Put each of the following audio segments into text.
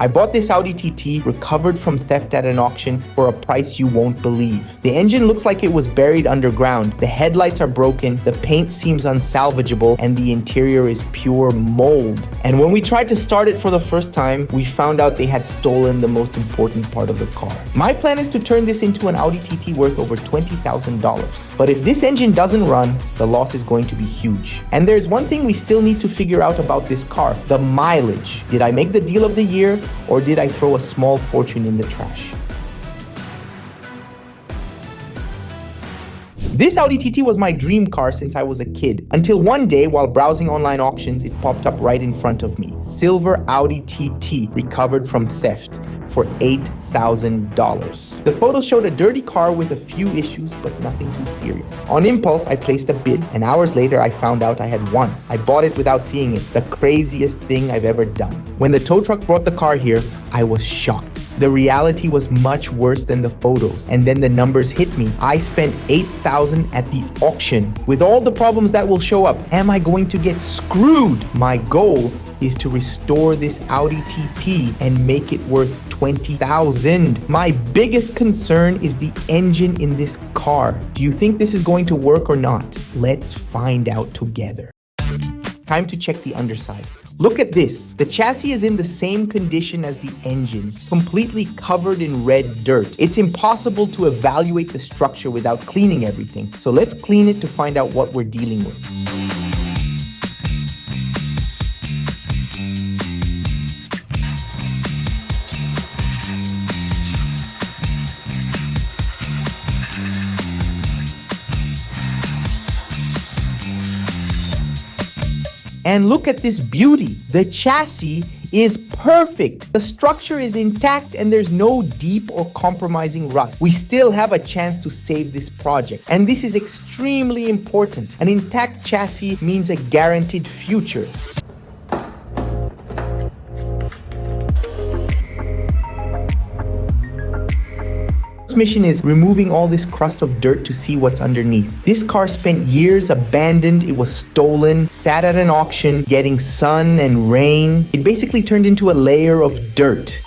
I bought this Audi TT recovered from theft at an auction for a price you won't believe. The engine looks like it was buried underground, the headlights are broken, the paint seems unsalvageable, and the interior is pure mold. And when we tried to start it for the first time, we found out they had stolen the most important part of the car. My plan is to turn this into an Audi TT worth over $20,000. But if this engine doesn't run, the loss is going to be huge. And there's one thing we still need to figure out about this car: the mileage. Did I make the deal of the year, or did I throw a small fortune in the trash? This Audi TT was my dream car since I was a kid, until one day while browsing online auctions, it popped up right in front of me. Silver Audi TT recovered from theft for $8,000. The photos showed a dirty car with a few issues, but nothing too serious. On impulse, I placed a bid, and hours later I found out I had won. I bought it without seeing it, the craziest thing I've ever done. When the tow truck brought the car here, I was shocked. The reality was much worse than the photos, and then the numbers hit me. I spent $8,000 at the auction. With all the problems that will show up, am I going to get screwed? My goal is to restore this Audi TT and make it worth $20,000. My biggest concern is the engine in this car. Do you think this is going to work or not? Let's find out together. Time to check the underside. Look at this. The chassis is in the same condition as the engine, completely covered in red dirt. It's impossible to evaluate the structure without cleaning everything. So let's clean it to find out what we're dealing with. And look at this beauty. The chassis is perfect. The structure is intact and there's no deep or compromising rust. We still have a chance to save this project. And this is extremely important. An intact chassis means a guaranteed future. Mission is removing all this crust of dirt to see what's underneath. This car spent years abandoned, it was stolen, sat at an auction, getting sun and rain. It basically turned into a layer of dirt.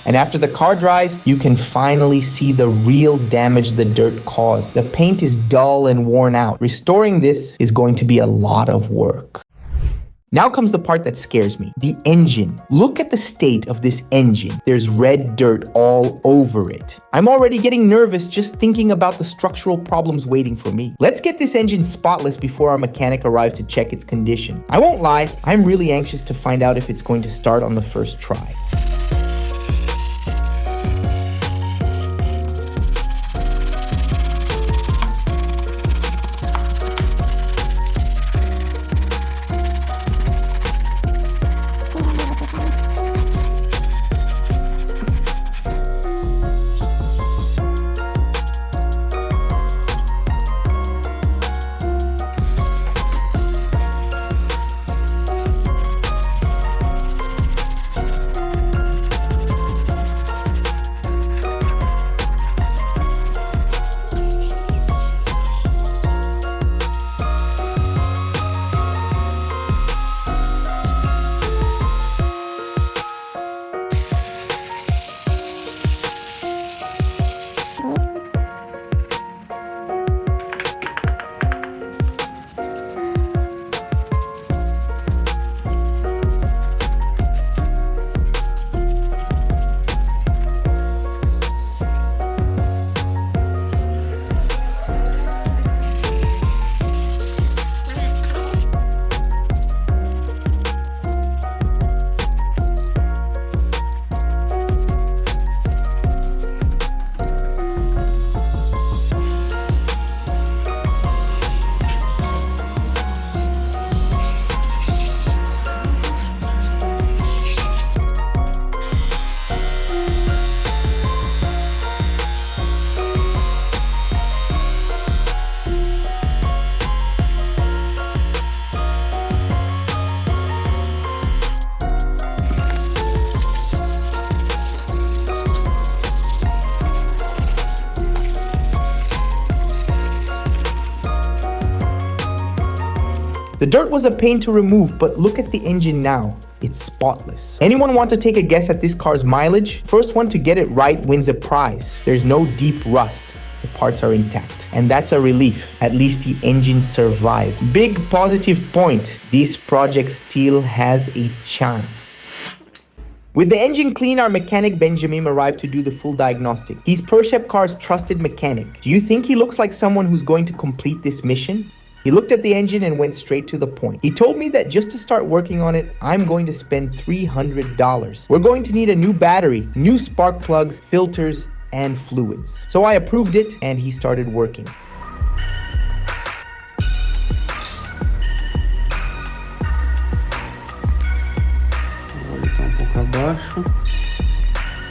And after the car dries, you can finally see the real damage the dirt caused. The paint is dull and worn out. Restoring this is going to be a lot of work. Now comes the part that scares me, the engine. Look at the state of this engine. There's red dirt all over it. I'm already getting nervous just thinking about the structural problems waiting for me. Let's get this engine spotless before our mechanic arrives to check its condition. I won't lie, I'm really anxious to find out if it's going to start on the first try. The dirt was a pain to remove, but look at the engine now. It's spotless. Anyone want to take a guess at this car's mileage? First one to get it right wins a prize. There's no deep rust. The parts are intact. And that's a relief. At least the engine survived. Big positive point. This project still has a chance. With the engine clean, our mechanic Benjamin arrived to do the full diagnostic. He's Pershep Car's trusted mechanic. Do you think he looks like someone who's going to complete this mission? He looked at the engine and went straight to the point. He told me that just to start working on it, I'm going to spend $300. We're going to need a new battery, new spark plugs, filters, and fluids. So I approved it and he started working. O óleo está pouco abaixo,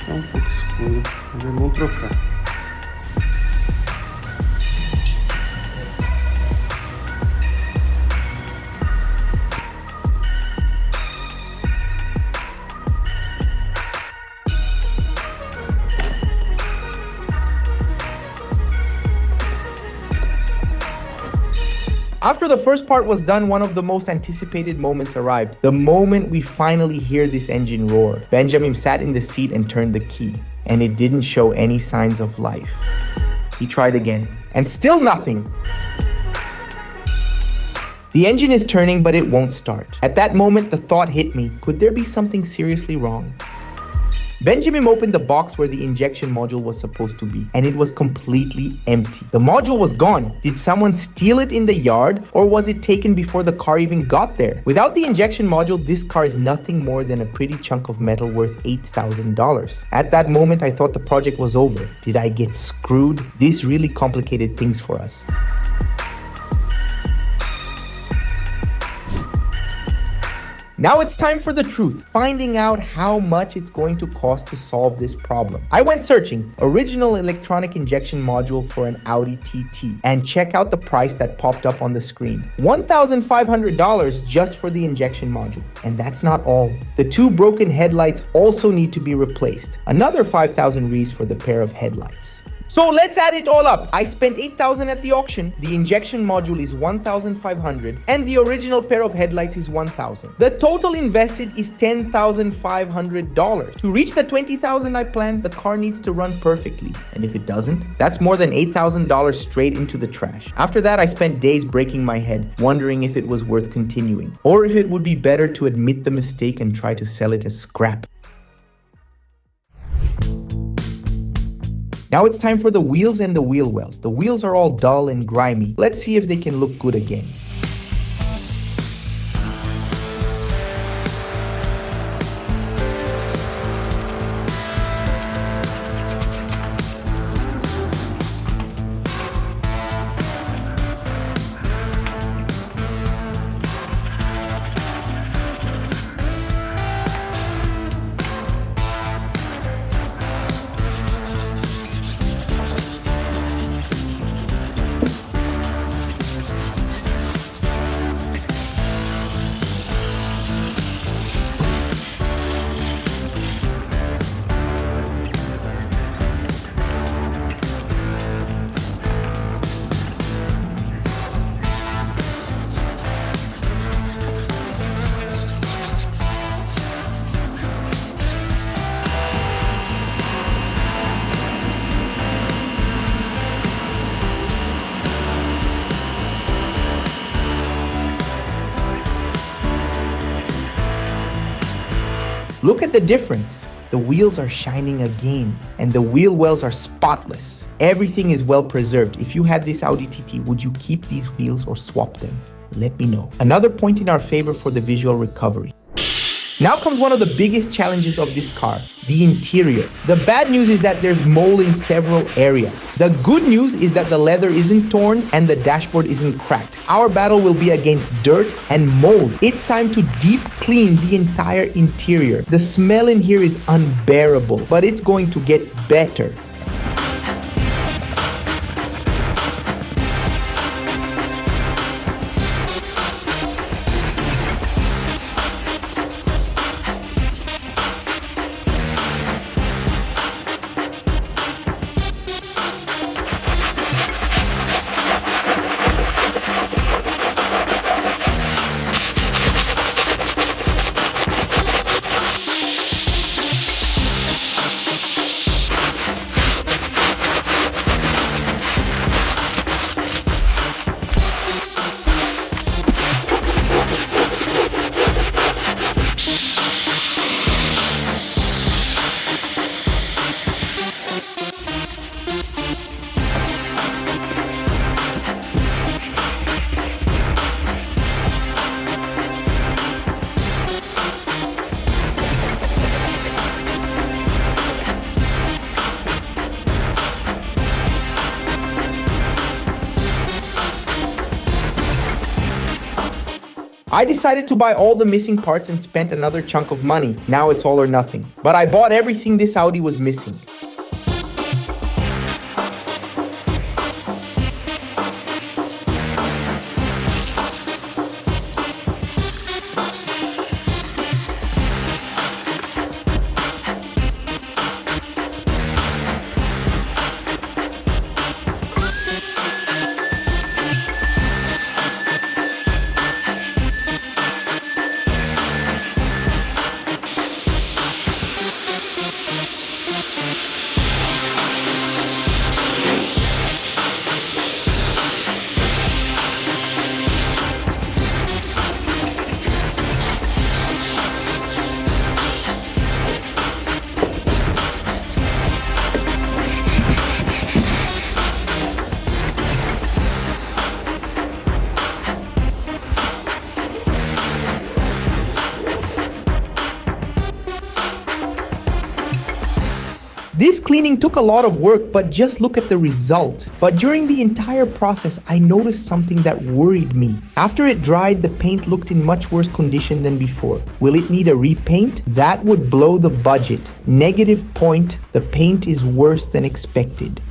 está pouco escuro, mas vamos trocar. After the first part was done, one of the most anticipated moments arrived. The moment we finally hear this engine roar. Benjamin sat in the seat and turned the key, and it didn't show any signs of life. He tried again, and still nothing. The engine is turning, but it won't start. At that moment, the thought hit me, could there be something seriously wrong? Benjamin opened the box where the injection module was supposed to be, and it was completely empty. The module was gone. Did someone steal it in the yard, or was it taken before the car even got there? Without the injection module, this car is nothing more than a pretty chunk of metal worth $8,000. At that moment, I thought the project was over. Did I get screwed? This really complicated things for us. Now it's time for the truth, finding out how much it's going to cost to solve this problem. I went searching, original electronic injection module for an Audi TT, and check out the price that popped up on the screen. $1,500 just for the injection module. And that's not all. The two broken headlights also need to be replaced. Another 5,000 Rs for the pair of headlights. So let's add it all up. I spent $8,000 at the auction, the injection module is $1,500, and the original pair of headlights is $1,000. The total invested is $10,500. To reach the $20,000 I planned, the car needs to run perfectly. And if it doesn't, that's more than $8,000 straight into the trash. After that, I spent days breaking my head, wondering if it was worth continuing, or if it would be better to admit the mistake and try to sell it as scrap. Now it's time for the wheels and the wheel wells. The wheels are all dull and grimy. Let's see if they can look good again. Look at the difference. The wheels are shining again, and the wheel wells are spotless. Everything is well preserved. If you had this Audi TT, would you keep these wheels or swap them? Let me know. Another point in our favor for the visual recovery. Now comes one of the biggest challenges of this car, the interior. The bad news is that there's mold in several areas. The good news is that the leather isn't torn and the dashboard isn't cracked. Our battle will be against dirt and mold. It's time to deep clean the entire interior. The smell in here is unbearable, but it's going to get better. I decided to buy all the missing parts and spent another chunk of money. Now it's all or nothing. But I bought everything this Audi was missing. This cleaning took a lot of work, but just look at the result. But during the entire process, I noticed something that worried me. After it dried, the paint looked in much worse condition than before. Will it need a repaint? That would blow the budget. Negative point, the paint is worse than expected.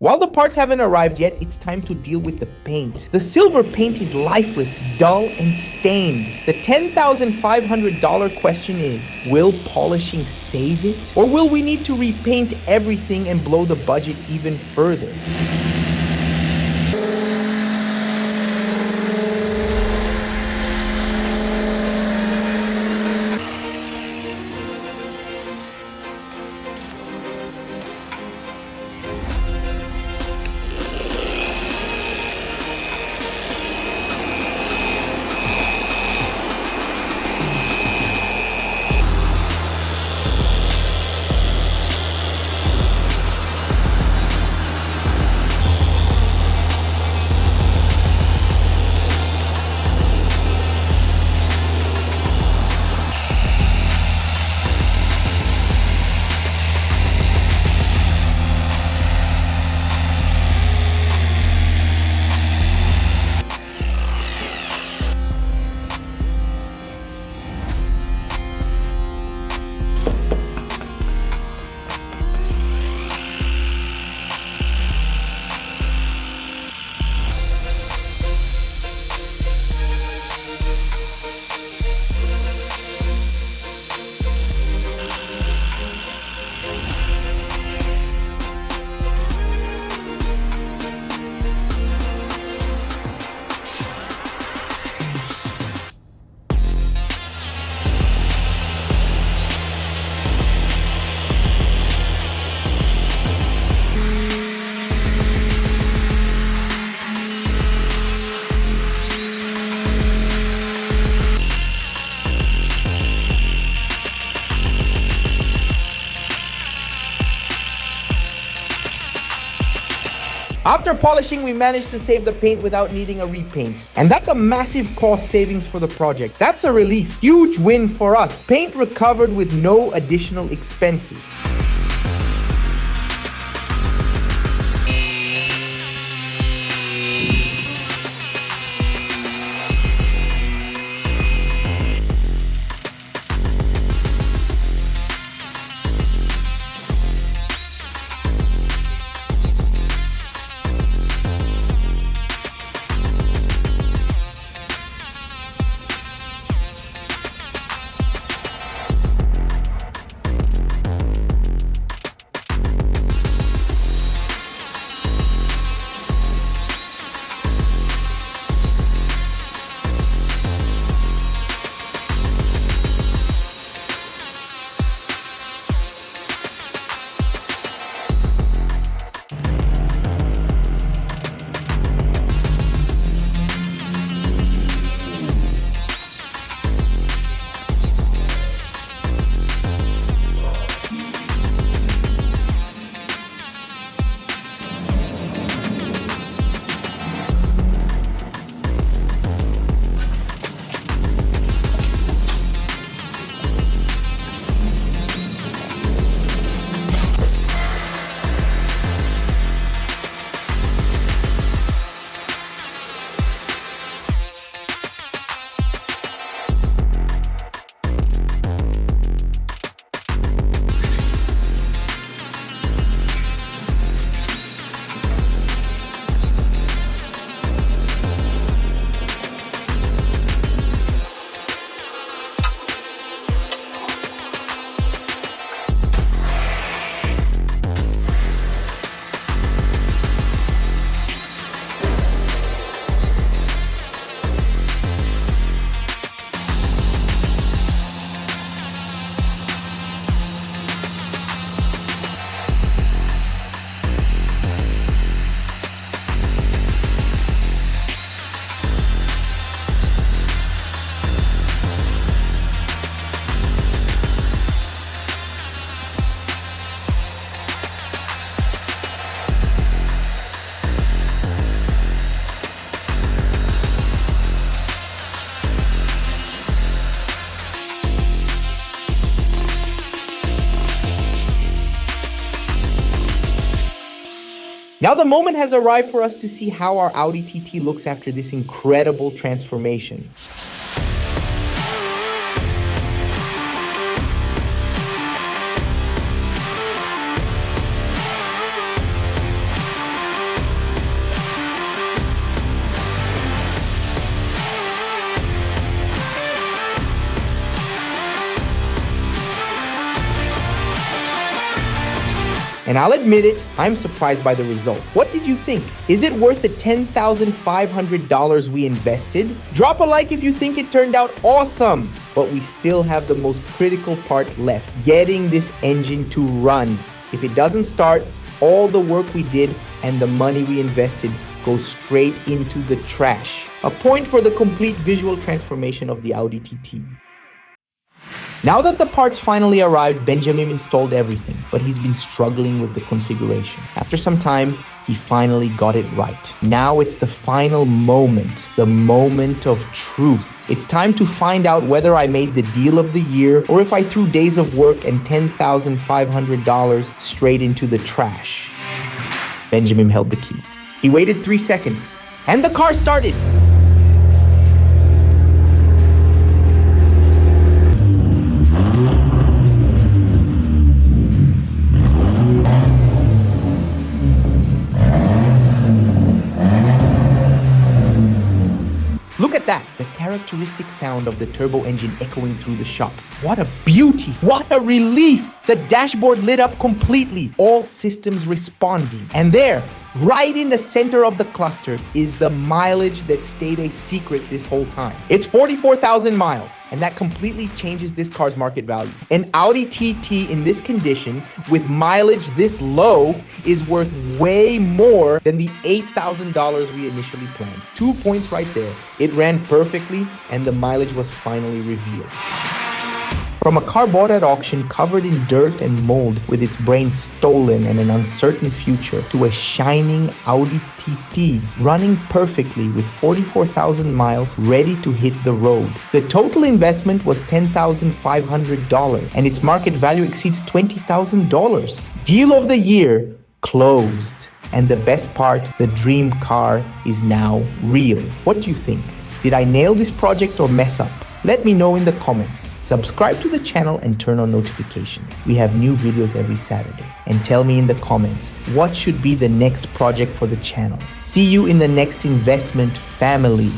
While the parts haven't arrived yet, it's time to deal with the paint. The silver paint is lifeless, dull, and stained. The $10,500 question is, will polishing save it? Or will we need to repaint everything and blow the budget even further? After polishing, we managed to save the paint without needing a repaint. And that's a massive cost savings for the project. That's a relief. Huge win for us. Paint recovered with no additional expenses. Now the moment has arrived for us to see how our Audi TT looks after this incredible transformation. And I'll admit it, I'm surprised by the result. What did you think? Is it worth the $10,500 we invested? Drop a like if you think it turned out awesome. But we still have the most critical part left, getting this engine to run. If it doesn't start, all the work we did and the money we invested goes straight into the trash. A point for the complete visual transformation of the Audi TT. Now that the parts finally arrived, Benjamin installed everything, but he's been struggling with the configuration. After some time, he finally got it right. Now it's the final moment, the moment of truth. It's time to find out whether I made the deal of the year or if I threw days of work and $10,500 straight into the trash. Benjamin held the key. He waited 3 seconds, and the car started. Look at that, the characteristic sound of the turbo engine echoing through the shop. What a beauty, what a relief! The dashboard lit up completely, all systems responding. And there, right in the center of the cluster, is the mileage that stayed a secret this whole time. It's 44,000 miles, and that completely changes this car's market value. An Audi TT in this condition, with mileage this low, is worth way more than the $8,000 we initially planned. 2 points right there. It ran perfectly, and the mileage was finally revealed. From a car bought at auction covered in dirt and mold with its brains stolen and an uncertain future, to a shining Audi TT running perfectly with 44,000 miles ready to hit the road. The total investment was $10,500 and its market value exceeds $20,000. Deal of the year closed. And the best part, the dream car is now real. What do you think? Did I nail this project or mess up? Let me know in the comments. Subscribe to the channel and turn on notifications. We have new videos every Saturday. And tell me in the comments, what should be the next project for the channel? See you in the next investment, family.